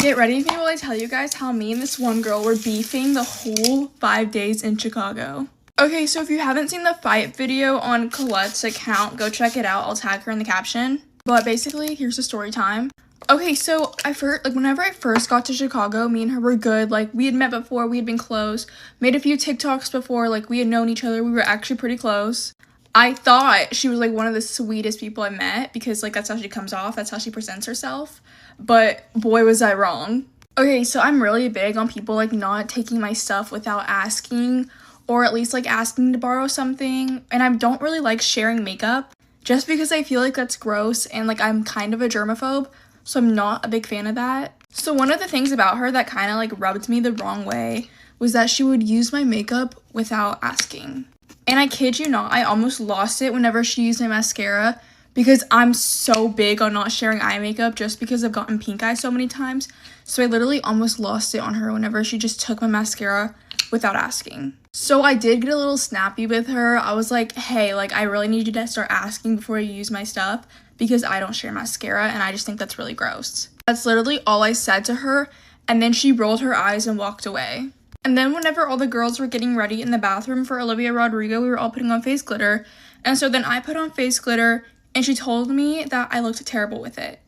Get ready with me while I tell you guys how me and this one girl were beefing the whole 5 days in Chicago. Okay, so if you haven't seen the fight video on Colette's account, go check it out. I'll tag her in the caption. But basically, here's the story time. Okay, so whenever I first got to Chicago, me and her were good. Like, we had met before, we had been close, made a few TikToks before, like, we had known each other, we were actually pretty close. I thought she was, like, one of the sweetest people I met because, like, that's how she comes off, that's how she presents herself. But boy, was I wrong. Okay, so I'm really big on people, like, not taking my stuff without asking, or at least, like, asking to borrow something. And I don't really like sharing makeup just because I feel like that's gross and, like, I'm kind of a germaphobe. So I'm not a big fan of that. So one of the things about her that kind of like rubbed me the wrong way was that she would use my makeup without asking. And I kid you not, I almost lost it whenever she used my mascara because I'm so big on not sharing eye makeup just because I've gotten pink eye so many times. So I literally almost lost it on her whenever she just took my mascara without asking. So I did get a little snappy with her. I was like, hey, like, I really need you to start asking before you use my stuff because I don't share mascara and I just think that's really gross. That's literally all I said to her, and then she rolled her eyes and walked away. And then whenever all the girls were getting ready in the bathroom for Olivia Rodrigo, we were all putting on face glitter. And so then I put on face glitter and she told me that I looked terrible with it.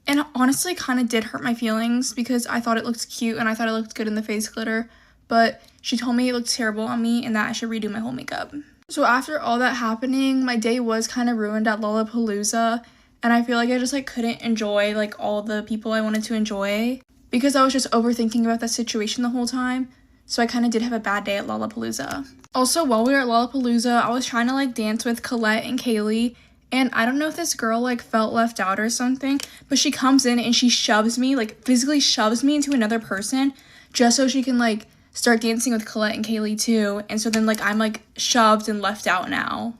And honestly kind of did hurt my feelings because I thought it looked cute and I thought it looked good in the face glitter. But she told me it looked terrible on me and that I should redo my whole makeup. So after all that happening, my day was kind of ruined at Lollapalooza, and I feel like I just like couldn't enjoy like all the people I wanted to enjoy because I was just overthinking about that situation the whole time. So I kind of did have a bad day at Lollapalooza. Also, while we were at Lollapalooza, I was trying to like dance with Colette and Kaylee, and I don't know if this girl like felt left out or something, but she comes in and she shoves me, like physically shoves me into another person just so she can like start dancing with Colette and Kaylee too. And so then like I'm like shoved and left out now.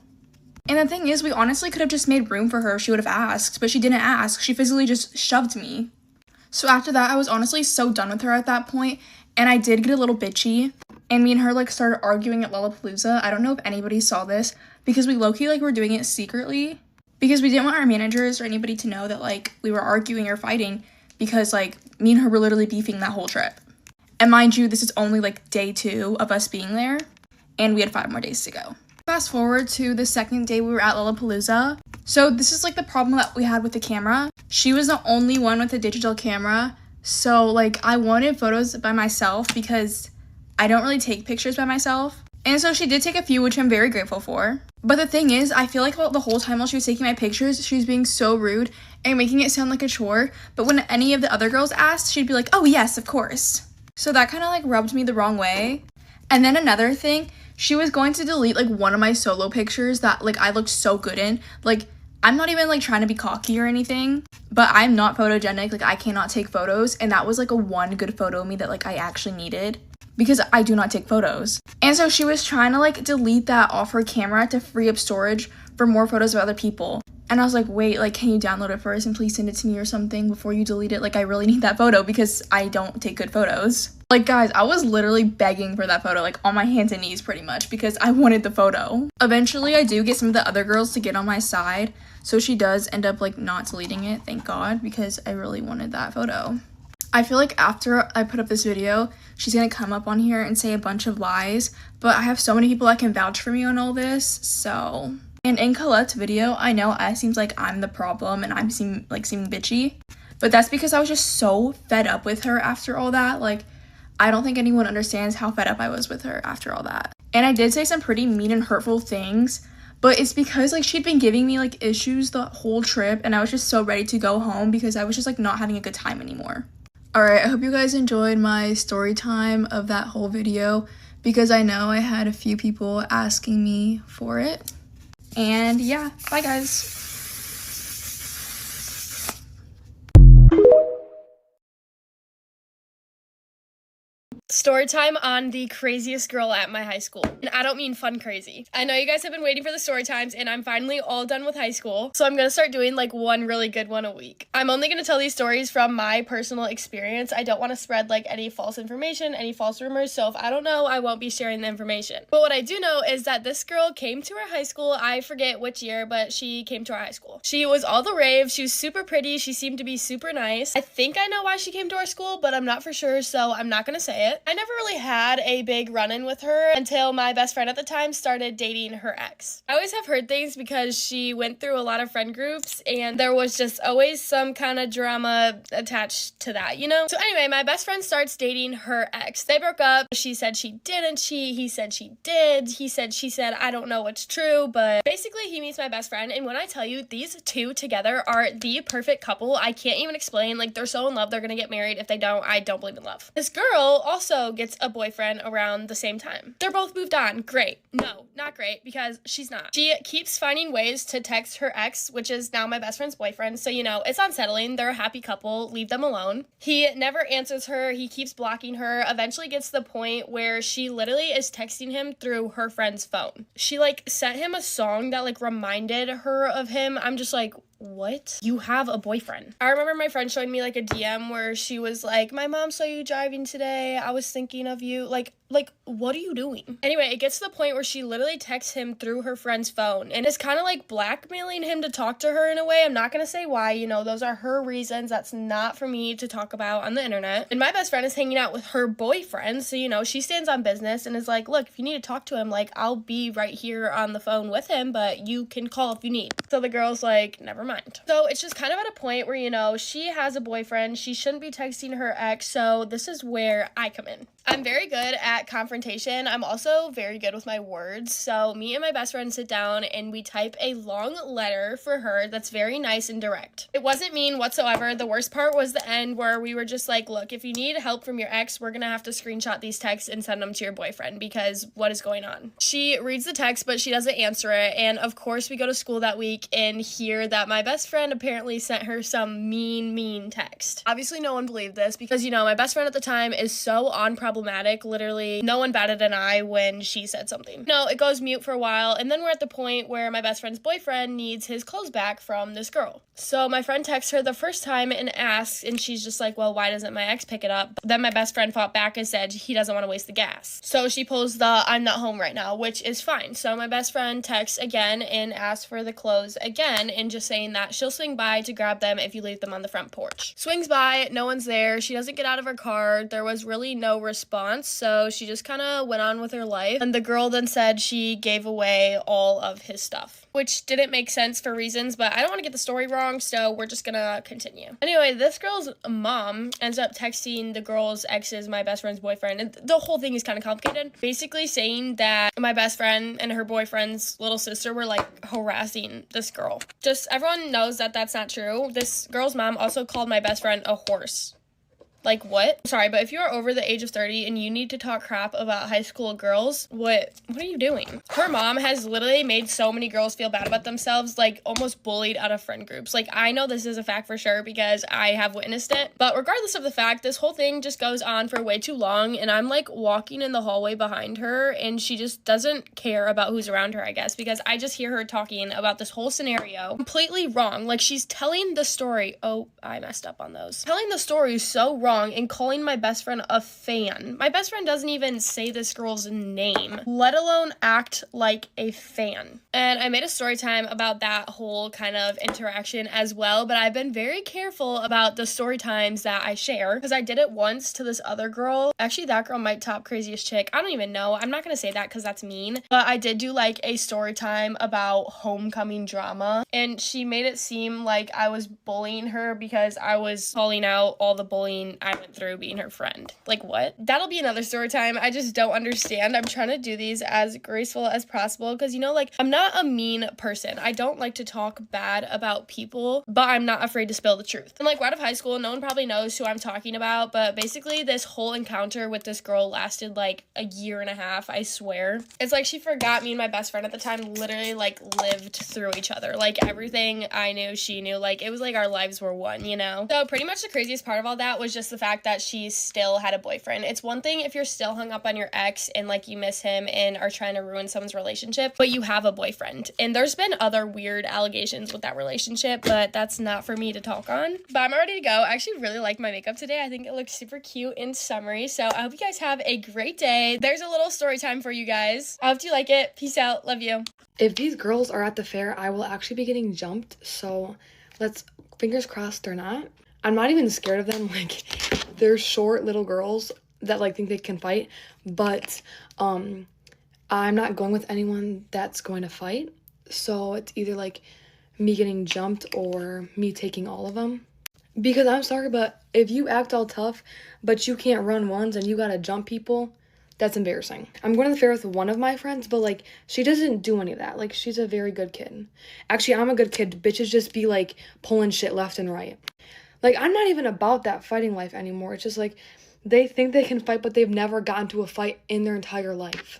And the thing is, we honestly could have just made room for her if she would have asked, but she didn't ask. She physically just shoved me. So after that, I was honestly so done with her at that point, and I did get a little bitchy, and me and her like started arguing at Lollapalooza. I don't know if anybody saw this because we low-key like were doing it secretly because we didn't want our managers or anybody to know that like we were arguing or fighting because like me and her were literally beefing that whole trip. And mind you, this is only like day 2 of us being there, and we had 5 more days to go. Fast forward to the second day we were at Lollapalooza. So this is like the problem that we had with the camera. She was the only one with a digital camera. So like I wanted photos by myself because I don't really take pictures by myself. And so she did take a few, which I'm very grateful for. But the thing is, I feel like the whole time while she was taking my pictures, she was being so rude and making it sound like a chore. But when any of the other girls asked, she'd be like, oh yes, of course. So that kind of like rubbed me the wrong way. And then another thing, she was going to delete like one of my solo pictures that like I looked so good in. Like, I'm not even like trying to be cocky or anything, but I'm not photogenic. Like, I cannot take photos, and that was like a one good photo of me that like I actually needed because I do not take photos. And so she was trying to like delete that off her camera to free up storage for more photos of other people. And I was like, wait, like, can you download it first and please send it to me or something before you delete it? Like, I really need that photo because I don't take good photos. Like, guys, I was literally begging for that photo, like, on my hands and knees pretty much because I wanted the photo. Eventually, I do get some of the other girls to get on my side. So she does end up, like, not deleting it, thank God, because I really wanted that photo. I feel like after I put up this video, she's gonna come up on here and say a bunch of lies. But I have so many people that can vouch for me on all this, so... And in Colette's video, I know it seems like I'm the problem and I'm seeming bitchy, but that's because I was just so fed up with her after all that. Like, I don't think anyone understands how fed up I was with her after all that. And I did say some pretty mean and hurtful things, but it's because like she'd been giving me like issues the whole trip and I was just so ready to go home because I was just like not having a good time anymore. Alright, I hope you guys enjoyed my story time of that whole video because I know I had a few people asking me for it. And yeah, bye guys. Story time on the craziest girl at my high school. And I don't mean fun crazy. I know you guys have been waiting for the story times, and I'm finally all done with high school. So I'm gonna start doing like one really good one a week. I'm only gonna tell these stories from my personal experience. I don't want to spread like any false information, any false rumors. So if I don't know, I won't be sharing the information. But what I do know is that this girl came to our high school. I forget which year, but she came to our high school. She was all the rave. She was super pretty. She seemed to be super nice. I think I know why she came to our school, but I'm not for sure, so I'm not gonna say it. I never really had a big run-in with her until my best friend at the time started dating her ex. I always have heard things because she went through a lot of friend groups and there was just always some kind of drama attached to that, you know? So anyway, my best friend starts dating her ex. They broke up. She said she didn't cheat. He said she did. She said, I don't know what's true, but basically he meets my best friend, and when I tell you, these two together are the perfect couple, I can't even explain. Like, they're so in love, they're gonna get married. If they don't, I don't believe in love. This girl also gets a boyfriend around the same time. They're both moved on. Great. No, not great, because she's not. She keeps finding ways to text her ex, which is now my best friend's boyfriend, so you know, it's unsettling. They're a happy couple. Leave them alone. He never answers her. He keeps blocking her. Eventually gets to the point where she literally is texting him through her friend's phone. She like sent him a song that like reminded her of him. I'm just like, what? You have a boyfriend. I remember my friend showing me like a DM where she was like, my mom saw you driving today. I was thinking of you. Like, what are you doing? Anyway, it gets to the point where she literally texts him through her friend's phone and is kind of like blackmailing him to talk to her in a way. I'm not going to say why, you know, those are her reasons. That's not for me to talk about on the internet. And my best friend is hanging out with her boyfriend. So, you know, she stands on business and is like, look, if you need to talk to him, like, I'll be right here on the phone with him, but you can call if you need. So the girl's like, never mind. So it's just kind of at a point where, you know, she has a boyfriend. She shouldn't be texting her ex. So this is where I come in. I'm very good at confrontation. I'm also very good with my words. So me and my best friend sit down and we type a long letter for her that's very nice and direct. It wasn't mean whatsoever. The worst part was the end where we were just like, look, if you need help from your ex, we're gonna have to screenshot these texts and send them to your boyfriend because what is going on? She reads the text, but she doesn't answer it. And of course we go to school that week and hear that my best friend apparently sent her some mean text. Obviously no one believed this because, you know, my best friend at the time is so unproblematic. Literally, no one batted an eye when she said something. No, it goes mute for a while, and then we're at the point where my best friend's boyfriend needs his clothes back from this girl. So my friend texts her the first time and asks, and she's just like, well, why doesn't my ex pick it up? Then my best friend fought back and said he doesn't want to waste the gas. So she pulls the I'm not home right now, which is fine. So my best friend texts again and asks for the clothes again, and just saying that she'll swing by to grab them if you leave them on the front porch. Swings by, no one's there. She doesn't get out of her car. There was really no response, so she just kind of went on with her life. And the girl then said she gave away all of his stuff, which didn't make sense for reasons, but I don't want to get the story wrong, so we're just gonna continue. Anyway, this girl's mom ends up texting the girl's ex's, my best friend's boyfriend, and the whole thing is kind of complicated, basically saying that my best friend and her boyfriend's little sister were like harassing this girl. Just everyone knows that that's not true. This girl's mom also called my best friend a horse. Like, what? Sorry, but if you're over the age of 30 and you need to talk crap about high school girls, what are you doing? Her mom has literally made so many girls feel bad about themselves, like almost bullied out of friend groups. Like, I know this is a fact for sure because I have witnessed it. But regardless of the fact, this whole thing just goes on for way too long, and I'm like walking in the hallway behind her and she just doesn't care about who's around her, I guess, because I just hear her talking about this whole scenario completely wrong. Like, she's telling the story. Oh, I messed up on those. Telling the story so wrong and calling my best friend a fan. My best friend doesn't even say this girl's name, let alone act like a fan. And I made a story time about that whole kind of interaction as well, but I've been very careful about the story times that I share because I did it once to this other girl. Actually, that girl might top craziest chick. I don't even know. I'm not gonna say that because that's mean, but I did do like a story time about homecoming drama, and she made it seem like I was bullying her because I was calling out all the bullying I went through being her friend. Like, what? That'll be another story time. I just don't understand. I'm trying to do these as graceful as possible because, you know, like, I'm not a mean person. I don't like to talk bad about people, but I'm not afraid to spill the truth. And like, right out of high school, no one probably knows who I'm talking about, but basically this whole encounter with this girl lasted like a year and a half, I swear. It's like she forgot me and my best friend at the time literally like lived through each other. Like, everything I knew, she knew. Like, it was like our lives were one, you know? So pretty much the craziest part of all that was just just the fact that she still had a boyfriend. It's one thing if you're still hung up on your ex and like you miss him and are trying to ruin someone's relationship, but you have a boyfriend. And there's been other weird allegations with that relationship, but that's not for me to talk on. But I'm ready to go. I actually really like my makeup today. I think it looks super cute and summery. So I hope you guys have a great day. There's a little story time for you guys. I hope you like it. Peace out. Love you. If these girls are at the fair, I will actually be getting jumped. So let's, fingers crossed they're not. I'm not even scared of them. Like, they're short little girls that like think they can fight. But I'm not going with anyone that's going to fight. So it's either like me getting jumped or me taking all of them. Because I'm sorry, but if you act all tough, but you can't run ones and you gotta jump people, that's embarrassing. I'm going to the fair with one of my friends, but like, she doesn't do any of that. Like, she's a very good kid. Actually, I'm a good kid. Bitches just be like pulling shit left and right. Like, I'm not even about that fighting life anymore. It's just like, they think they can fight, but they've never gotten to a fight in their entire life.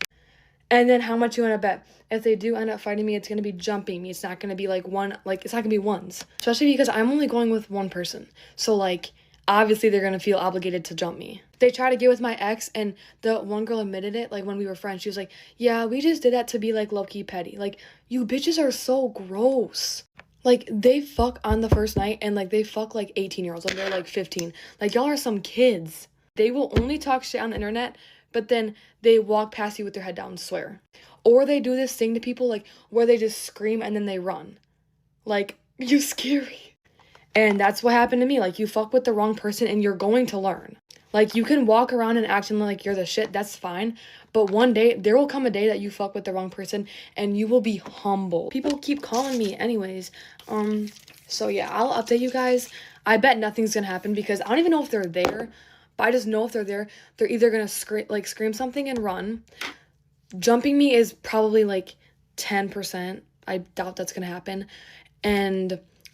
And then how much you want to bet? If they do end up fighting me, it's going to be jumping me. It's not going to be like it's not going to be ones. Especially because I'm only going with one person. So like, obviously they're going to feel obligated to jump me. They try to get with my ex, and the one girl admitted it, like when we were friends. She was like, yeah, we just did that to be like low-key petty. Like, you bitches are so gross. Like, they fuck on the first night, and like they fuck like 18-year-olds when they're like 15. Like, y'all are some kids. They will only talk shit on the internet, but then they walk past you with their head down and swear. Or they do this thing to people like where they just scream and then they run. Like, you scary. And that's what happened to me. Like, you fuck with the wrong person and you're going to learn. Like, you can walk around and acting like you're the shit. That's fine. But one day, there will come a day that you fuck with the wrong person and you will be humble. People keep calling me anyways. So yeah, I'll update you guys. I bet nothing's gonna happen because I don't even know if they're there. But I just know if they're there, they're either gonna scream something and run. Jumping me is probably like 10%. I doubt that's gonna happen.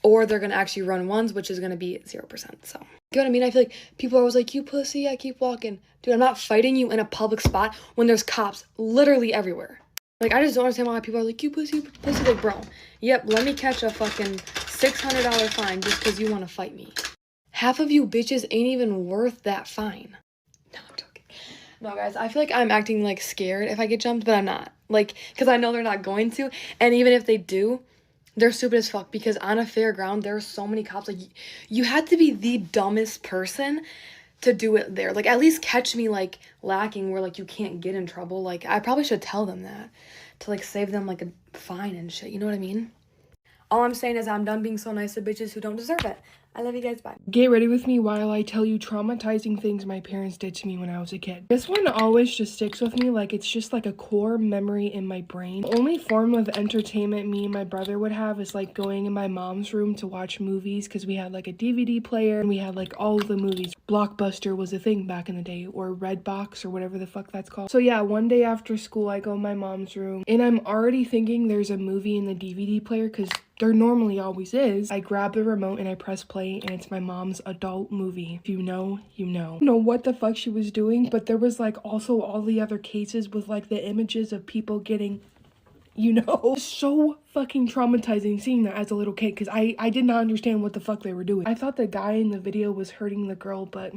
Or they're gonna actually run ones, which is gonna be 0%. So, you know what I mean? I feel like people are always like, you pussy, I keep walking. Dude, I'm not fighting you in a public spot when there's cops literally everywhere. Like, I just don't understand why people are like, you pussy, pussy. Like, bro, yep, let me catch a fucking $600 fine just because you want to fight me. Half of you bitches ain't even worth that fine. No, I'm joking. No, guys, I feel like I'm acting like scared if I get jumped, but I'm not. Like, because I know they're not going to. And even if they do, they're stupid as fuck because on a fairground, there are so many cops. Like, you had to be the dumbest person to do it there. Like, at least catch me, like, lacking where, like, you can't get in trouble. Like, I probably should tell them that to, like, save them, like, a fine and shit. You know what I mean? All I'm saying is I'm done being so nice to bitches who don't deserve it. I love you guys. Bye. Get ready with me while I tell you traumatizing things my parents did to me when I was a kid. This one always just sticks with me, like it's just like a core memory in my brain. The only form of entertainment me and my brother would have is like going in my mom's room to watch movies because we had like a DVD player and we had like all of the movies. Blockbuster was a thing back in the day, or Redbox or whatever the fuck that's called. So yeah, one day after school I go in my mom's room and I'm already thinking there's a movie in the DVD player because there normally always is. I grab the remote and I press play and it's my mom's adult movie. If you know, you know. I don't know what the fuck she was doing, but there was like also all the other cases with like the images of people getting, you know. So fucking traumatizing seeing that as a little kid because I did not understand what the fuck they were doing. I thought the guy in the video was hurting the girl, but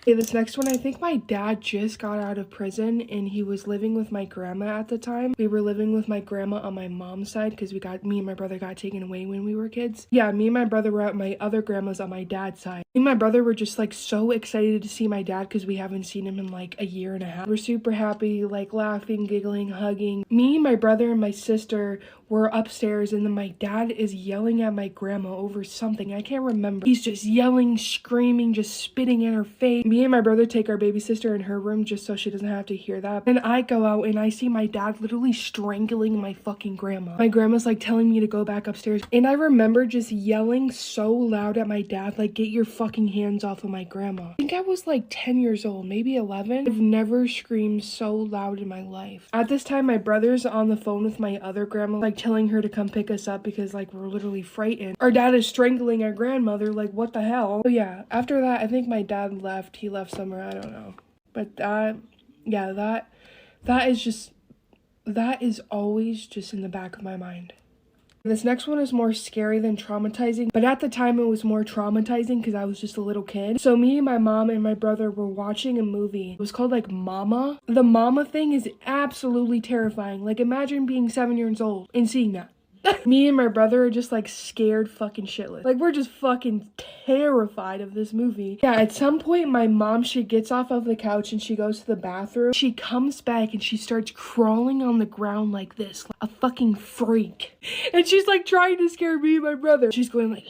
okay, this next one, I think my dad just got out of prison and he was living with my grandma at the time. We were living with my grandma on my mom's side because me and my brother got taken away when we were kids. Yeah, me and my brother were at my other grandma's on my dad's side. Me and my brother were just like so excited to see my dad because we haven't seen him in like a year and a half. We're super happy, like laughing, giggling, hugging. Me, my brother, and my sister were upstairs and then my dad is yelling at my grandma over something. I can't remember. He's just yelling, screaming, just spitting in her face. Me and my brother take our baby sister in her room just so she doesn't have to hear that. And I go out and I see my dad literally strangling my fucking grandma. My grandma's like telling me to go back upstairs. And I remember just yelling so loud at my dad, like, get your fucking hands off of my grandma. I think I was like 10 years old, maybe 11. I've never screamed so loud in my life. At this time, my brother's on the phone with my other grandma, like telling her to come pick us up because like we're literally frightened. Our dad is strangling our grandmother, like what the hell? So yeah, after that, I think my dad left. He left somewhere, I don't know. But that is always just in the back of my mind. This next one is more scary than traumatizing, but at the time it was more traumatizing because I was just a little kid. So me, my mom, and my brother were watching a movie. It was called like Mama. The Mama thing is absolutely terrifying. Like imagine being 7 years old and seeing that. Me and my brother are just like scared fucking shitless. Like we're just fucking terrified of this movie. Yeah, at some point my mom, she gets off of the couch and she goes to the bathroom. She comes back and she starts crawling on the ground like this, like a fucking freak. And she's like trying to scare me and my brother. She's going like,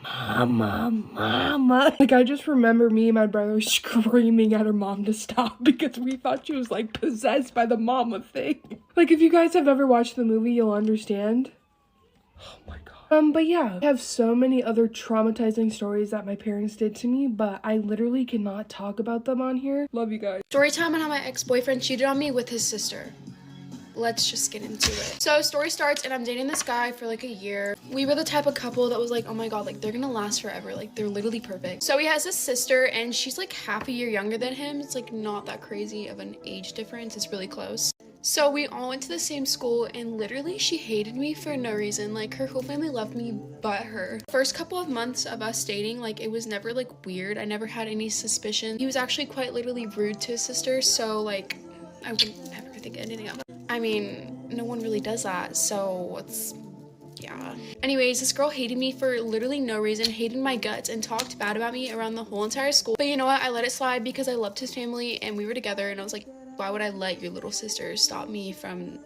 Mama. Like I just remember me and my brother screaming at her mom to stop because we thought she was like possessed by the mama thing. Like if you guys have ever watched the movie, you'll understand. Oh my god. But yeah, I have so many other traumatizing stories that my parents did to me, but I literally cannot talk about them on here. Love you guys. Story time on how my ex-boyfriend cheated on me with his sister. Let's just get into it. So story starts and I'm dating this guy for like a year. We were the type of couple that was like, oh my god, like they're gonna last forever, like they're literally perfect. So he has a sister and she's like half a year younger than him. It's like not that crazy of an age difference, it's really close. So we all went to the same school and literally she hated me for no reason. Like her whole family loved me but her. First couple of months of us dating, like it was never like weird. I never had any suspicion. He was actually quite literally rude to his sister, so like I wouldn't ever think anything of it. I mean, no one really does that, so it's, yeah. Anyways, this girl hated me for literally no reason, hated my guts, and talked bad about me around the whole entire school. But you know what? I let it slide because I loved his family and we were together, and I was like, why would I let your little sister stop me from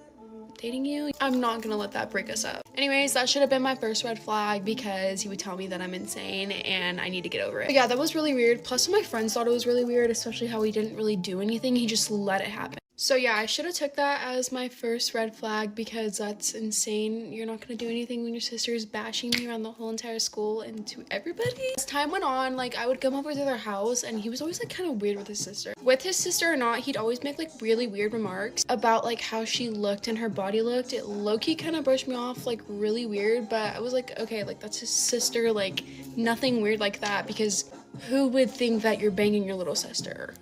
dating you? I'm not gonna let that break us up. Anyways, that should have been my first red flag because he would tell me that I'm insane and I need to get over it. But yeah, that was really weird. Plus, my friends thought it was really weird, especially how he didn't really do anything. He just let it happen. So yeah, I should have took that as my first red flag because that's insane. You're not gonna do anything when your sister is bashing me around the whole entire school and to everybody. As time went on, like I would come over to their house and he was always like kind of weird with his sister. With his sister or not, he'd always make like really weird remarks about like how she looked and her body looked. It low-key kind of brushed me off like really weird, but I was like, okay, like that's his sister, like nothing weird like that, because who would think that you're banging your little sister?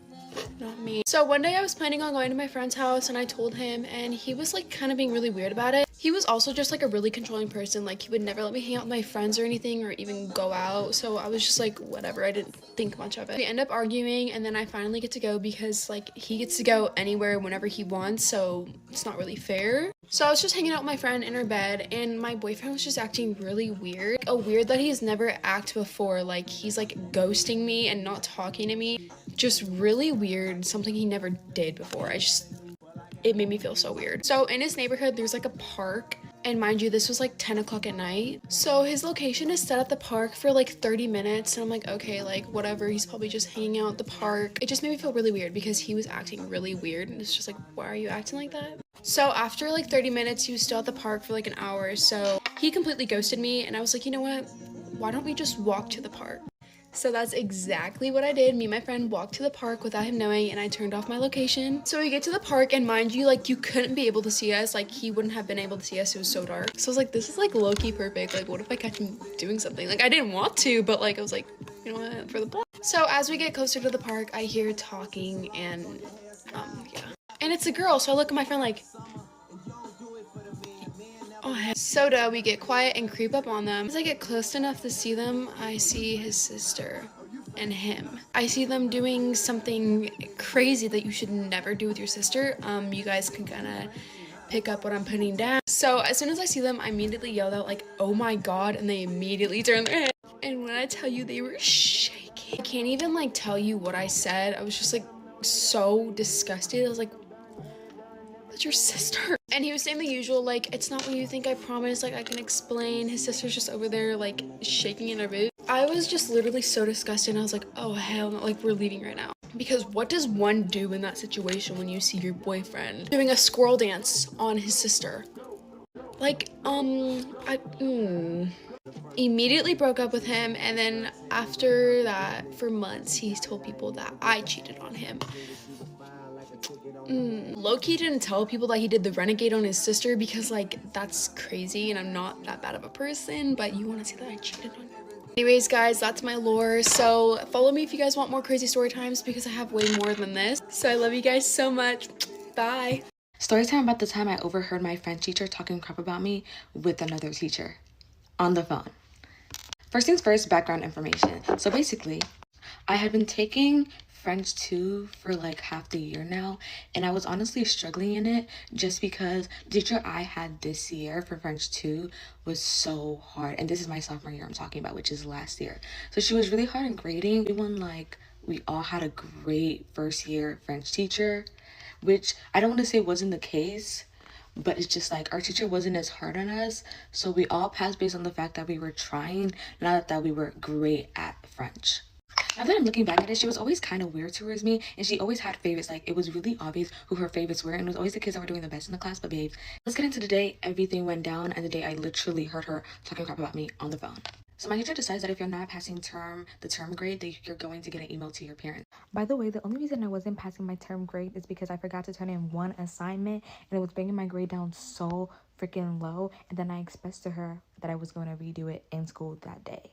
Not me. So one day I was planning on going to my friend's house and I told him, and he was like kind of being really weird about it. He was also just like a really controlling person. Like he would never let me hang out with my friends or anything or even go out. So I was just like, whatever. I didn't think much of it. We end up arguing and then I finally get to go because like he gets to go anywhere whenever he wants. So it's not really fair. So I was just hanging out with my friend in her bed and my boyfriend was just acting really weird. A weird that he's never acted before. Like he's like ghosting me and not talking to me. Just really weird. Something he never did before. It made me feel so weird. So in his neighborhood, there's like a park. And mind you, this was like 10 o'clock at night. So his location is set at the park for like 30 minutes. And I'm like, okay, like whatever. He's probably just hanging out at the park. It just made me feel really weird because he was acting really weird. And it's just like, why are you acting like that? So after like 30 minutes, he was still at the park for like an hour. So he completely ghosted me. And I was like, you know what? Why don't we just walk to the park? So that's exactly what I did. Me and my friend walked to the park without him knowing, and I turned off my location. So we get to the park, and mind you, like, you couldn't be able to see us. Like, he wouldn't have been able to see us. It was so dark. So I was like, this is, like, low-key perfect. Like, what if I catch him doing something? Like, I didn't want to, but, like, I was like, you know what, for the plot. So as we get closer to the park, I hear talking, and, yeah. And it's a girl, so I look at my friend like, oh, heck. So we get quiet and creep up on them. As I get close enough to see them, I see his sister and him. I see them doing something crazy that you should never do with your sister. You guys can kind of pick up what I'm putting down. So as soon as I see them, I immediately yelled out like, oh my god, and they immediately turned their head. And when I tell you, they were shaking. I can't even like tell you what I said. I was just like so disgusted. I was like, that's your sister. And he was saying the usual, like, it's not what you think, I promise, like, I can explain. His sister's just over there, like, shaking in her boots. I was just literally so disgusted, and I was like, oh, hell no, like, we're leaving right now. Because what does one do in that situation when you see your boyfriend doing a squirrel dance on his sister? Like, immediately broke up with him, and then after that, for months, he told people that I cheated on him. Low-key didn't tell people that he did the renegade on his sister because, like, that's crazy and I'm not that bad of a person, but you want to see that I cheated on her. Anyways, guys, that's my lore. So follow me if you guys want more crazy story times because I have way more than this. So I love you guys so much. Bye. Storytime about the time I overheard my French teacher talking crap about me with another teacher on the phone. First things first, background information. So basically, I had been taking French 2 for like half the year now, and I was honestly struggling in it just because the teacher I had this year for French 2 was so hard. And this is my sophomore year I'm talking about, which is last year. So she was really hard in grading. We all had a great first year French teacher, which I don't want to say wasn't the case, but it's just like our teacher wasn't as hard on us, so we all passed based on the fact that we were trying, not that we were great at French. Now that I'm looking back at it, she was always kind of weird towards me, and she always had favorites. Like, it was really obvious who her favorites were, and it was always the kids that were doing the best in the class. But babes, let's get into the day everything went down, and the day I literally heard her talking crap about me on the phone. So my teacher decides that if you're not passing the term grade, that you're going to get an email to your parents. By the way, the only reason I wasn't passing my term grade is because I forgot to turn in one assignment, and it was bringing my grade down so freaking low. And then I expressed to her that I was going to redo it in school that day.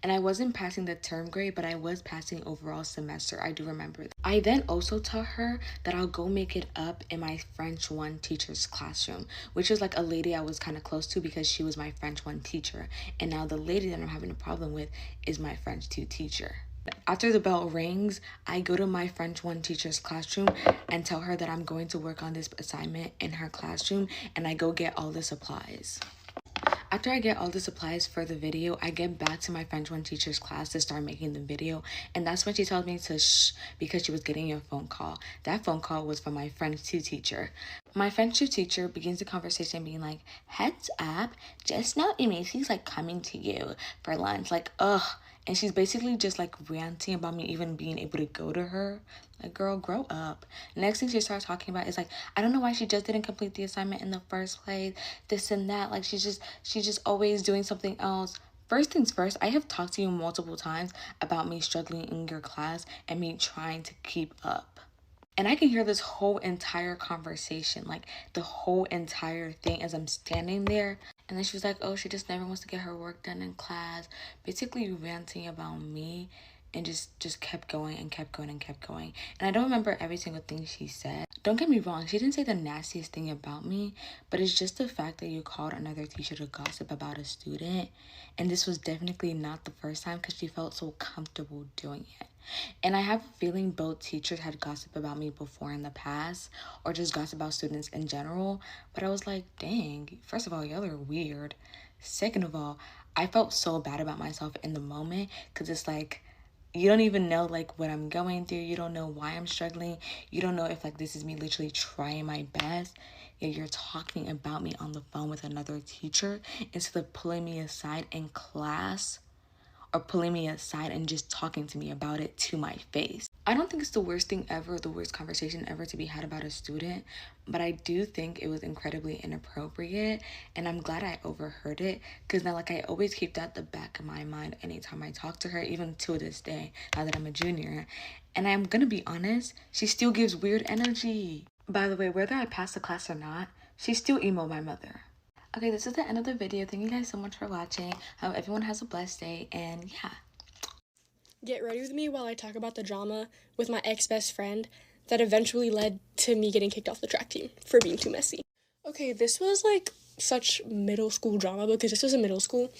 And I wasn't passing the term grade, but I was passing overall semester. I do remember that. I then also tell her that I'll go make it up in my French 1 teacher's classroom, which was like a lady I was kind of close to because she was my French 1 teacher. And now the lady that I'm having a problem with is my French 2 teacher. After the bell rings, I go to my French 1 teacher's classroom and tell her that I'm going to work on this assignment in her classroom, and I go get all the supplies. After I get all the supplies for the video, I get back to my French 1 teacher's class to start making the video, and that's when she tells me to shh because she was getting a phone call. That phone call was from my French 2 teacher. My French 2 teacher begins the conversation being like, heads up, just know Macy's like coming to you for lunch. Like, ugh. And she's basically just like ranting about me even being able to go to her. Like, girl, grow up. Next thing she starts talking about is like, I don't know why she just didn't complete the assignment in the first place, this and that. Like, she's just always doing something else. First things first, I have talked to you multiple times about me struggling in your class and me trying to keep up. And I can hear this whole entire conversation, like the whole entire thing as I'm standing there. And then she was like, oh, she just never wants to get her work done in class. Basically ranting about me, and just kept going and kept going and kept going. And I don't remember every single thing she said. Don't get me wrong, she didn't say the nastiest thing about me, but it's just the fact that you called another teacher to gossip about a student. And this was definitely not the first time because she felt so comfortable doing it. And I have a feeling both teachers had gossip about me before in the past, or just gossip about students in general. But I was like, dang, first of all, y'all are weird. Second of all, I felt so bad about myself in the moment because it's like, you don't even know like what I'm going through. You don't know why I'm struggling. You don't know if like this is me literally trying my best. Yet you're talking about me on the phone with another teacher instead of pulling me aside in class, or pulling me aside and just talking to me about it to my face. I don't think it's the worst thing ever, the worst conversation ever to be had about a student, but I do think it was incredibly inappropriate, and I'm glad I overheard it, because now like I always keep that at the back of my mind anytime I talk to her, even to this day, now that I'm a junior. And I'm gonna be honest, she still gives weird energy. By the way, whether I pass the class or not, she still emailed my mother. Okay, this is the end of the video. Thank you guys so much for watching. I hope everyone has a blessed day, and yeah. Get ready with me while I talk about the drama with my ex-best friend that eventually led to me getting kicked off the track team for being too messy. Okay, this was like such middle school drama because this was in middle school.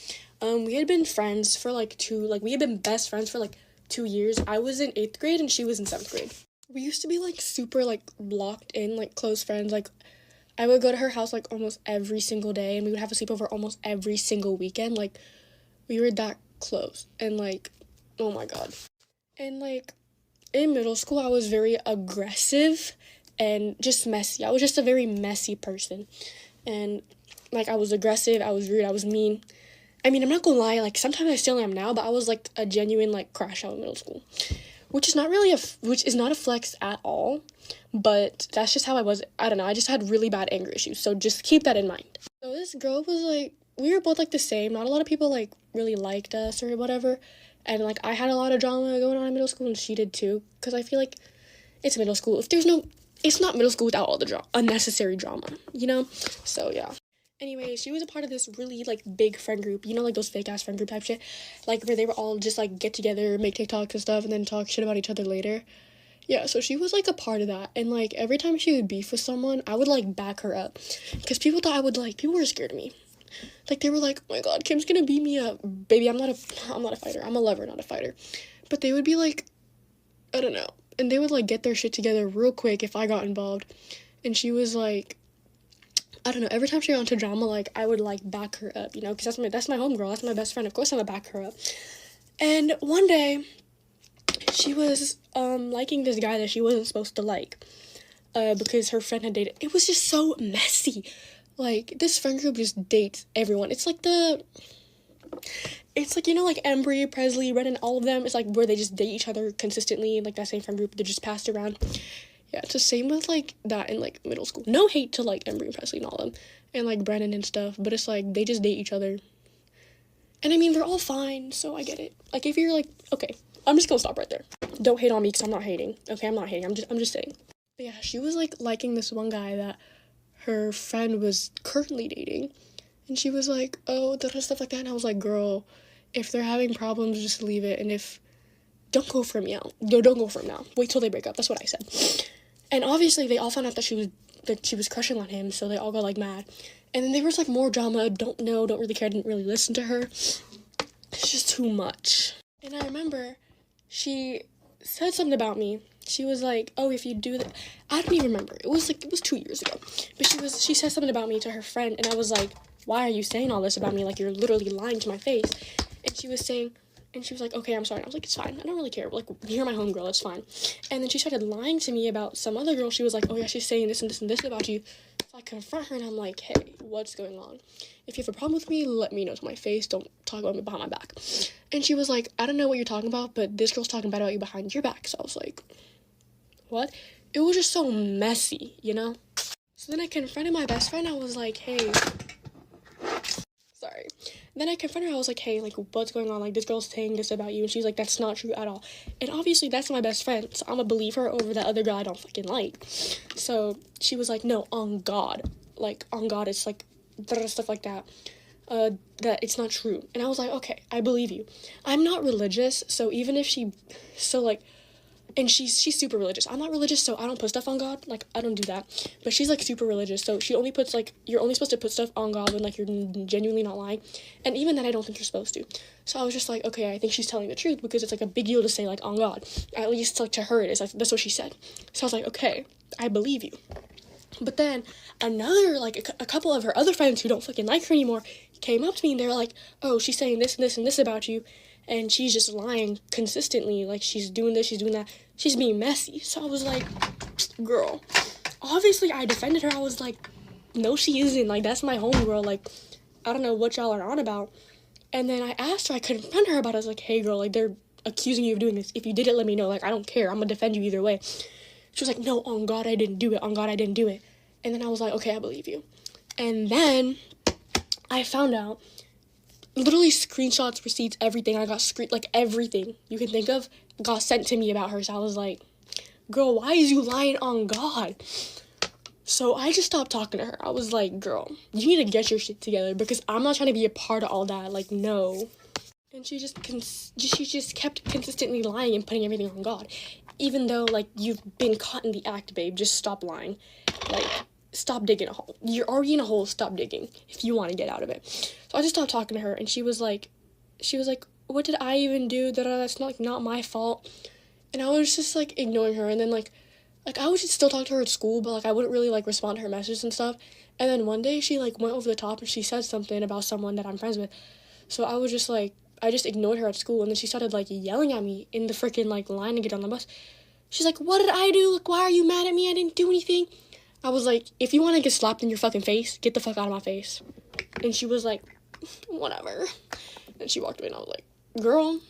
We had been friends for we had been best friends for 2 years. I was in 8th grade and she was in 7th grade. We used to be super locked in, close friends. I would go to her house almost every single day, and we would have a sleepover almost every single weekend. We were that close, and oh my god. And in middle school, I was very aggressive and just messy. I was just a very messy person, and I was aggressive, I was rude, I was mean. I mean, I'm not gonna lie, sometimes I still am now, but I was a genuine crash out in middle school, which is not a flex at all. But that's just how I was. I don't know. I just had really bad anger issues. So just keep that in mind. So this girl was we were both the same. Not a lot of people really liked us or whatever. And I had a lot of drama going on in middle school, and she did too. Because I feel it's middle school. It's not middle school without all the unnecessary drama, you know? So yeah. Anyway, she was a part of this really big friend group. You know, those fake ass friend group type shit. Where they were all just get together, make TikToks and stuff, and then talk shit about each other later. Yeah, so she was, like, a part of that, and, like, every time she would beef with someone, I would, like, back her up, because people thought I would, like, people were scared of me. Like, they were like, oh my god, Kim's gonna beat me up. Baby, I'm not a fighter. I'm a lover, not a fighter. But they would be like, I don't know, and they would, like, get their shit together real quick if I got involved, and she was, like, I don't know, every time she got into drama, like, I would, like, back her up, you know, because that's my homegirl, that's my best friend, of course I'm gonna back her up. And one day, she was, liking this guy that she wasn't supposed to like, because her friend had dated. It was just so messy. Like, this friend group just dates everyone. It's like, you know, like, Embry, Presley, Red, and all of them. It's like where they just date each other consistently, like, that same friend group. They're just passed around. Yeah, it's the same with, like, that in, like, middle school. No hate to, like, Embry and Presley and all of them, and, like, Brennan and stuff, but it's like, they just date each other. And, I mean, they're all fine, so I get it. Like, if you're, like, okay, I'm just gonna stop right there. Don't hate on me, because I'm not hating. Okay, I'm not hating. I'm just saying. But yeah, she was, like, liking this one guy that her friend was currently dating. And she was like, oh, stuff like that. And I was like, girl, if they're having problems, just leave it. And don't go for him now. Don't go for him now. Wait till they break up. That's what I said. And obviously, they all found out that she was crushing on him, so they all got, like, mad. And then there was, like, more drama. Don't really care, didn't really listen to her. It's just too much. And I remember she said something about me. She was like, oh, if you do that, I don't even remember. It was 2 years ago. But she said something about me to her friend, and I was like, why are you saying all this about me? Like, you're literally lying to my face. And she was like, okay, I'm sorry. And I was like, it's fine. I don't really care. Like, you're my homegirl. It's fine. And then she started lying to me about some other girl. She was like, oh yeah, she's saying this and this and this about you. So I confront her, and I'm like, hey, what's going on? If you have a problem with me, let me know to my face. Don't talk about me behind my back. And she was like, I don't know what you're talking about, but this girl's talking bad about you behind your back. So I was like, what? It was just so messy, you know? So then I confronted my best friend. I was like, hey, sorry. Then I confronted her. I was like, hey, like, what's going on? Like, this girl's saying this about you. And she was like, that's not true at all. And obviously, that's my best friend. So I'm gonna believe her over that other girl I don't fucking like. So she was like, no, on God. Like, on God, it's like, stuff like that. That it's not true. And I was like, okay, I believe you. I'm not religious, so even if and she's super religious. I'm not religious, so I don't put stuff on God. Like, I don't do that. But she's, like, super religious, so she only puts, like, you're only supposed to put stuff on God when, like, you're genuinely not lying. And even then, I don't think you're supposed to. So I was just like, okay, I think she's telling the truth, because it's, like, a big deal to say, like, on God. At least, like, to her it is. Like, that's what she said. So I was like, okay, I believe you. But then another, like, a couple of her other friends who don't fucking like her anymore came up to me, and they were like, oh, she's saying this and this and this about you, and she's just lying consistently. Like, she's doing this, she's doing that. She's being messy. So I was like, girl, obviously I defended her. I was like, no, she isn't. Like, that's my homegirl. Like, I don't know what y'all are on about. And then I asked her, I confronted her about it. I was like, hey, girl, like, they're accusing you of doing this. If you did it, let me know. Like, I don't care. I'm gonna defend you either way. She was like, no, on God, I didn't do it. On God, I didn't do it. And then I was like, okay, I believe you. And then I found out, literally screenshots, receipts, everything. I got everything you can think of got sent to me about her. So I was like, girl, why is you lying on God? So I just stopped talking to her. I was like, girl, you need to get your shit together, because I'm not trying to be a part of all that. Like, no. And she just kept consistently lying and putting everything on God. Even though, like, you've been caught in the act, babe. Just stop lying. Like, stop digging a hole. You're already in a hole, stop digging if you want to get out of it. So I just stopped talking to her, and she was like, what did I even do? That's not my fault. And I was just, like, ignoring her. And then, like I would just still talk to her at school, but, like, I wouldn't really, like, respond to her messages and stuff. And then one day she, like, went over the top, and she said something about someone that I'm friends with. So I was just, like, I just ignored her at school, and then she started, like, yelling at me in the freaking, like, line to get on the bus. She's like, what did I do? Like, why are you mad at me? I didn't do anything. I was like, if you want to get slapped in your fucking face, get the fuck out of my face. And she was like, whatever. And she walked away, and I was like, girl,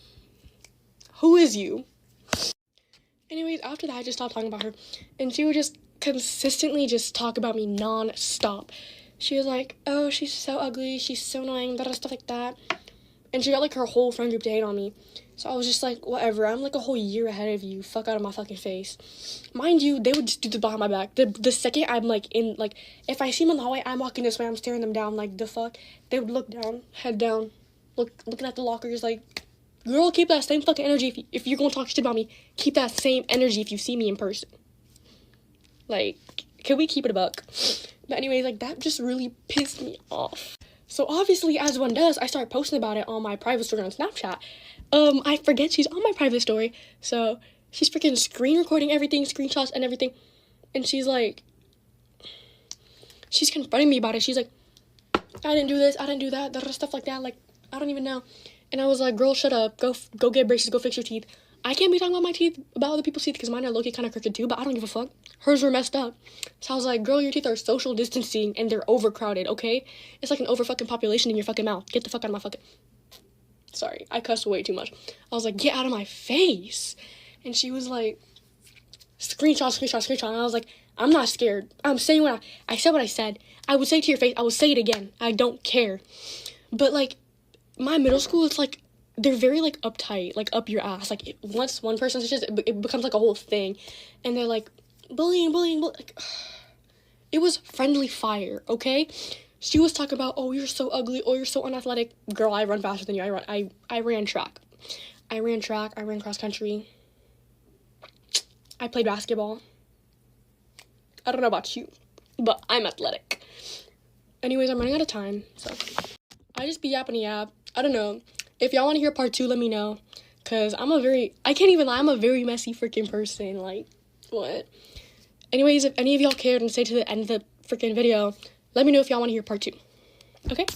who is you? Anyways, after that, I just stopped talking about her. And she would just consistently just talk about me non-stop. She was like, oh, she's so ugly, she's so annoying, stuff like that. And she got, like, her whole friend group to hate on me. So I was just like, whatever, I'm, like, a whole year ahead of you. Fuck out of my fucking face. Mind you, they would just do this behind my back. The second I'm, like, if I see them in the hallway, I'm walking this way, I'm staring them down, like, the fuck? They would look down, head down, looking at the lockers, like, Girl, keep that same fucking energy. If you're gonna talk shit about me, keep that same energy if you see me in person. Like, can we keep it a buck? But anyways, like, that just really pissed me off. So obviously, as one does, I started posting about it on my private story on Snapchat. I forget she's on my private story, so she's freaking screen recording everything, screenshots and everything, and she's confronting me about it. She's like, I didn't do this, I didn't do that, stuff like that, like, I don't even know. And I was like, girl, shut up, go get braces, go fix your teeth. I can't be talking about my teeth, about other people's teeth, because mine are low-key kind of crooked too, but I don't give a fuck. Hers were messed up. So I was like, girl, your teeth are social distancing, and they're overcrowded, okay? It's like an over-fucking population in your fucking mouth. Get the fuck out of my fucking... Sorry, I cussed way too much. I was like, get out of my face. And she was like, screenshot. And I was like, I'm not scared. I'm saying I said what I said. I would say it to your face. I will say it again. I don't care. But, like, my middle school, it's like, they're very, like, uptight, like, up your ass. Like, once one person says it becomes, like, a whole thing. And they're like, bullying. Like, it was friendly fire, okay? She was talking about, oh, you're so ugly. Oh, you're so unathletic. Girl, I run faster than you. I ran track. I ran cross country. I played basketball. I don't know about you, but I'm athletic. Anyways, I'm running out of time, so I just be yapping yap. I don't know. If y'all want to hear part 2, let me know, because I can't even lie, I'm a very messy freaking person. Like, what? Anyways, if any of y'all cared and stay to the end of the freaking video, let me know if y'all want to hear part 2. Okay?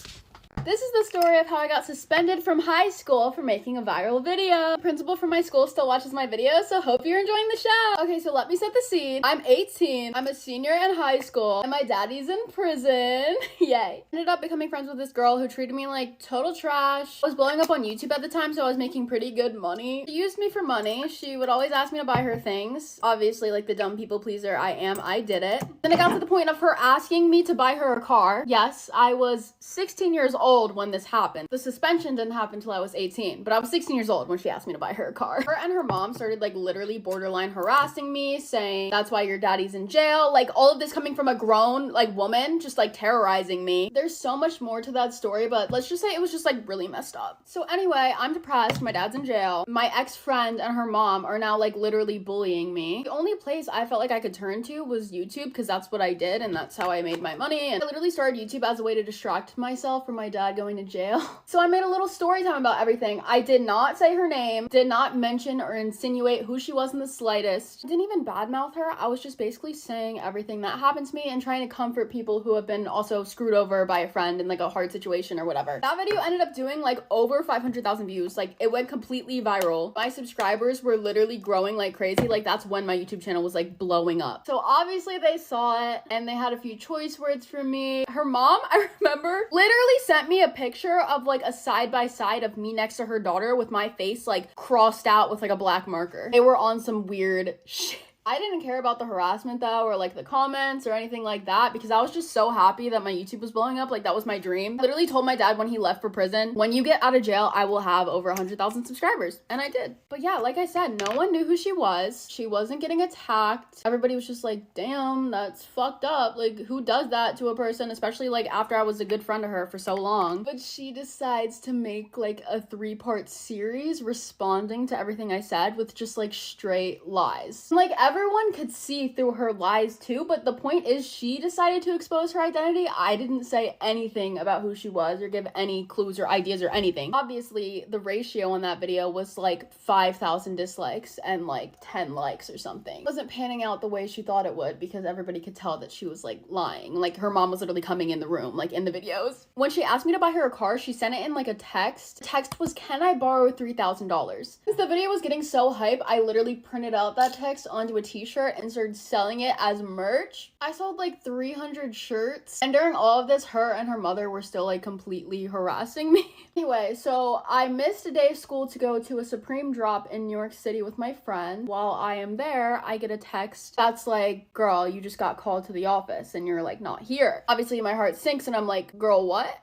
This is the story of how I got suspended from high school for making a viral video. The principal from my school still watches my videos, so hope you're enjoying the show. Okay, so let me set the scene. I'm 18, I'm a senior in high school, and my daddy's in prison. Yay. Ended up becoming friends with this girl who treated me like total trash. I was blowing up on YouTube at the time, so I was making pretty good money. She used me for money. She would always ask me to buy her things. Obviously, like the dumb people pleaser I am, I did it. Then it got to the point of her asking me to buy her a car. Yes, I was 16 years old when this happened. The suspension didn't happen until I was 18, but I was 16 years old when she asked me to buy her a car. Her and her mom started like literally borderline harassing me, saying that's why your daddy's in jail. Like all of this coming from a grown like woman, just like terrorizing me. There's so much more to that story, but let's just say it was just like really messed up. So anyway, I'm depressed, my dad's in jail. My ex-friend and her mom are now like literally bullying me. The only place I felt like I could turn to was YouTube, because that's what I did and that's how I made my money. And I literally started YouTube as a way to distract myself from my dad going to jail. So I made a little story time about everything. I did not say her name, did not mention or insinuate who she was in the slightest. I didn't even badmouth her. I was just basically saying everything that happened to me and trying to comfort people who have been also screwed over by a friend in like a hard situation or whatever. That video ended up doing like over 500,000 views. Like it went completely viral. My subscribers were literally growing like crazy. Like that's when my YouTube channel was like blowing up. So obviously they saw it and they had a few choice words from me. Her mom, I remember, literally sent me a picture of like a side-by-side of me next to her daughter with my face like crossed out with like a black marker. They were on some weird shit. I didn't care about the harassment though, or like the comments or anything like that, because I was just so happy that my YouTube was blowing up. Like that was my dream. I literally told my dad when he left for prison, when you get out of jail, I will have over 100,000 subscribers. And I did. But yeah, like I said, no one knew who she was. She wasn't getting attacked. Everybody was just like, damn, that's fucked up. Like who does that to a person, especially like after I was a good friend to her for so long. But she decides to make like a 3-part series responding to everything I said with just like straight lies. Like everyone could see through her lies too, but the point is she decided to expose her identity. I didn't say anything about who she was or give any clues or ideas or anything. Obviously, the ratio on that video was like 5,000 dislikes and like 10 likes or something. It wasn't panning out the way she thought it would because everybody could tell that she was like lying. Like her mom was literally coming in the room, like in the videos. When she asked me to buy her a car, she sent it in like a text. The text was, can I borrow $3,000? Since the video was getting so hype, I literally printed out that text onto a t-shirt and started selling it as merch. I sold like 300 shirts, and during all of this, her and her mother were still like completely harassing me. Anyway, so I missed a day of school to go to a Supreme drop in New York City with my friend. While I am there, I get a text that's like, girl, you just got called to the office and you're like not here. Obviously my heart sinks and I'm like, girl, what?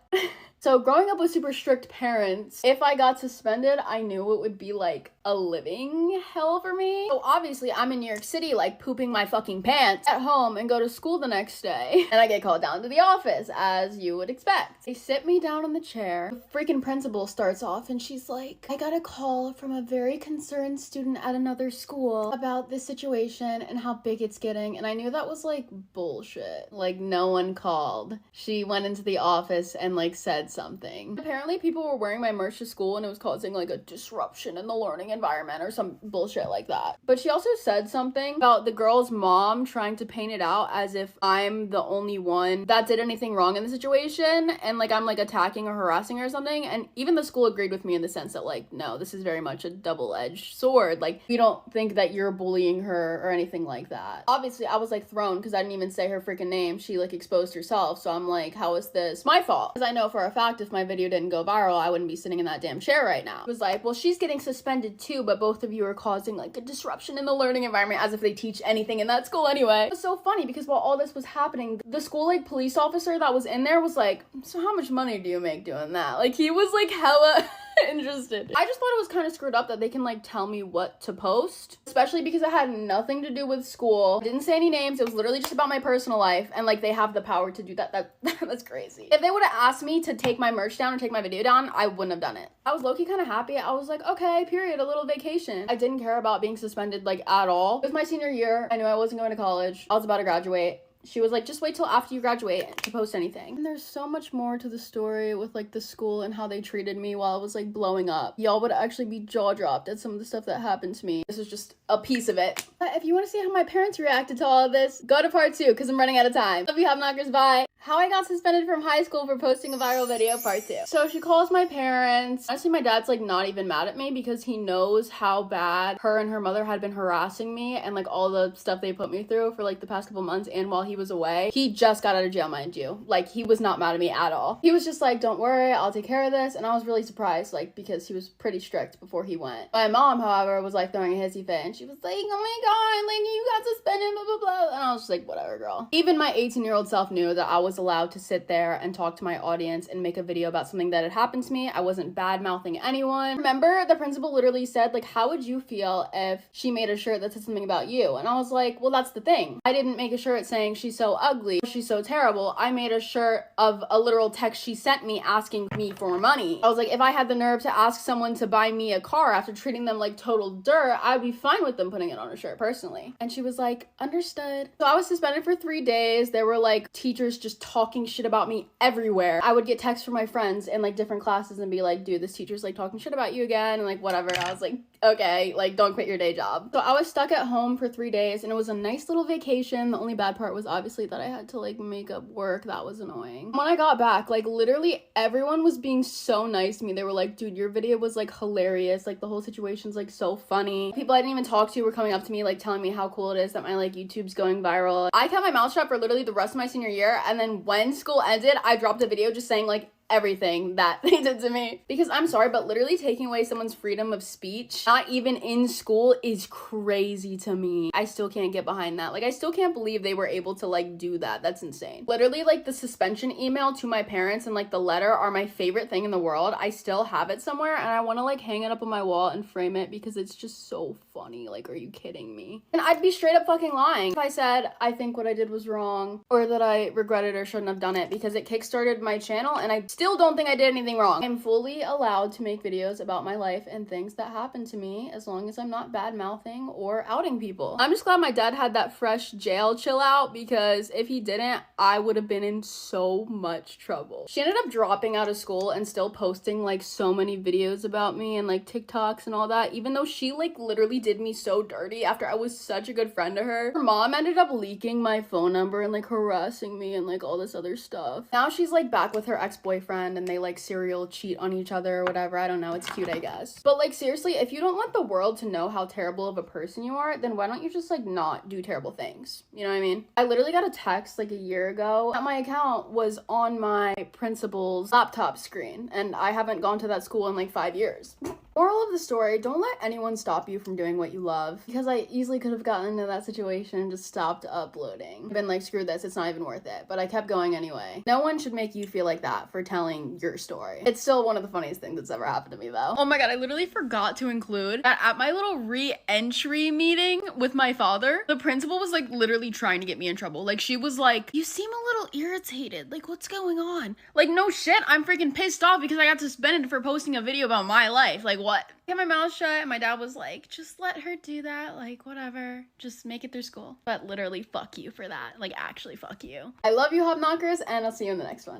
So growing up with super strict parents, if I got suspended, I knew it would be like a living hell for me. So obviously I'm in New York City, like pooping my fucking pants at home and go to school the next day. And I get called down to the office, as you would expect. They sit me down in the chair. The freaking principal starts off and she's like, I got a call from a very concerned student at another school about this situation and how big it's getting. And I knew that was like bullshit. Like no one called. She went into the office and like said something. Apparently people were wearing my merch to school and it was causing like a disruption in the learning environment or some bullshit like that. But she also said something about the girl's mom trying to paint it out as if I'm the only one that did anything wrong in the situation and like I'm like attacking or harassing her or something. And even the school agreed with me in the sense that like, no, this is very much a double-edged sword. Like we don't think that you're bullying her or anything like that. Obviously I was like thrown because I didn't even say her freaking name. She like exposed herself. So I'm like, how is this my fault? Because I know for a fact if my video didn't go viral, I wouldn't be sitting in that damn chair right now. It was like, well, she's getting suspended too, but both of you are causing like a disruption in the learning environment, as if they teach anything in that school anyway. It was so funny because while all this was happening, the school like police officer that was in there was like, so how much money do you make doing that? Like he was like hella interested. I just thought it was kind of screwed up that they can like tell me what to post, especially because it had nothing to do with school. I didn't say any names. It was literally just about my personal life, and like they have the power to do that. That's crazy. If they would have asked me to take my merch down or take my video down, I wouldn't have done it. I was low-key kind of happy. I was like, okay, period, a little vacation. I didn't care about being suspended like at all. It was my senior year. I knew I wasn't going to college. I was about to graduate. She was like, just wait till after you graduate to post anything. And there's so much more to the story with like the school and how they treated me while I was like blowing up. Y'all would actually be jaw-dropped at some of the stuff that happened to me. This is just a piece of it. But if you want to see how my parents reacted to all of this, go to part 2 because I'm running out of time. Love you, Hop Knockers, bye. How I got suspended from high school for posting a viral video, part 2. So she calls my parents. Honestly, my dad's like not even mad at me because he knows how bad her and her mother had been harassing me and like all the stuff they put me through for like the past couple months and while he was away. He just got out of jail, mind you. Like he was not mad at me at all. He was just like, don't worry, I'll take care of this. And I was really surprised, like, because he was pretty strict before he went. My mom, however, was like throwing a hissy fit and she was like, oh my god, like you got suspended, blah blah blah. And I was just like, whatever, girl. Even my 18-year-old self knew that I was allowed to sit there and talk to my audience and make a video about something that had happened to me. I wasn't bad-mouthing anyone. Remember, the principal literally said, like, how would you feel if she made a shirt that said something about you? And I was like, well, that's the thing. I didn't make a shirt saying she's so ugly, she's so terrible. I made a shirt of a literal text she sent me asking me for money. I was like, if I had the nerve to ask someone to buy me a car after treating them like total dirt, I'd be fine with them putting it on a shirt personally. And she was like, understood. So I was suspended for 3 days. There were like teachers just talking shit about me everywhere. I would get texts from my friends in like different classes and be like, dude, this teacher's like talking shit about you again and like whatever. I was like, okay, like don't quit your day job. So I was stuck at home for 3 days and it was a nice little vacation. The only bad part was obviously that I had to like make up work. That was annoying. When I got back, like literally everyone was being so nice to me. They were like, dude, your video was like hilarious. Like the whole situation's like so funny. People I didn't even talk to were coming up to me like telling me how cool it is that my like YouTube's going viral. I kept my mouth shut for literally the rest of my senior year, and then when school ended, I dropped a video just saying like everything that they did to me. Because I'm sorry, but literally taking away someone's freedom of speech, not even in school, is crazy to me. I still can't get behind that. Like, I still can't believe they were able to like do that. That's insane. Literally, like the suspension email to my parents and like the letter are my favorite thing in the world. I still have it somewhere and I want to like hang it up on my wall and frame it because it's just so funny. Like, are you kidding me? And I'd be straight up fucking lying if I said I think what I did was wrong or that I regret it or shouldn't have done it, because it kickstarted my channel and I still don't think I did anything wrong. I'm fully allowed to make videos about my life and things that happened to me as long as I'm not bad-mouthing or outing people. I'm just glad my dad had that fresh jail chill out, because if he didn't, I would have been in so much trouble. She ended up dropping out of school and still posting like so many videos about me and like TikToks and all that, even though she like literally did me so dirty after I was such a good friend to her. Her mom ended up leaking my phone number and like harassing me and like all this other stuff. Now she's like back with her ex-boyfriend and they like serial cheat on each other or whatever. I don't know, it's cute, I guess. But like seriously, if you don't want the world to know how terrible of a person you are, then why don't you just like not do terrible things? You know what I mean? I literally got a text like a year ago that my account was on my principal's laptop screen, and I haven't gone to that school in like 5 years. Moral of the story, don't let anyone stop you from doing what you love. Because I easily could have gotten into that situation and just stopped uploading. Been like, screw this, it's not even worth it. But I kept going anyway. No one should make you feel like that for telling your story. It's still one of the funniest things that's ever happened to me though. Oh my god, I literally forgot to include that at my little re-entry meeting with my father, the principal was like literally trying to get me in trouble. Like she was like, you seem a little irritated. Like what's going on? Like no shit, I'm freaking pissed off because I got suspended for posting a video about my life. Like what? I had my mouth shut and my dad was like, just let her do that. Like whatever, just make it through school. But literally fuck you for that. Like actually fuck you. I love you, Hobknockers, and I'll see you in the next one.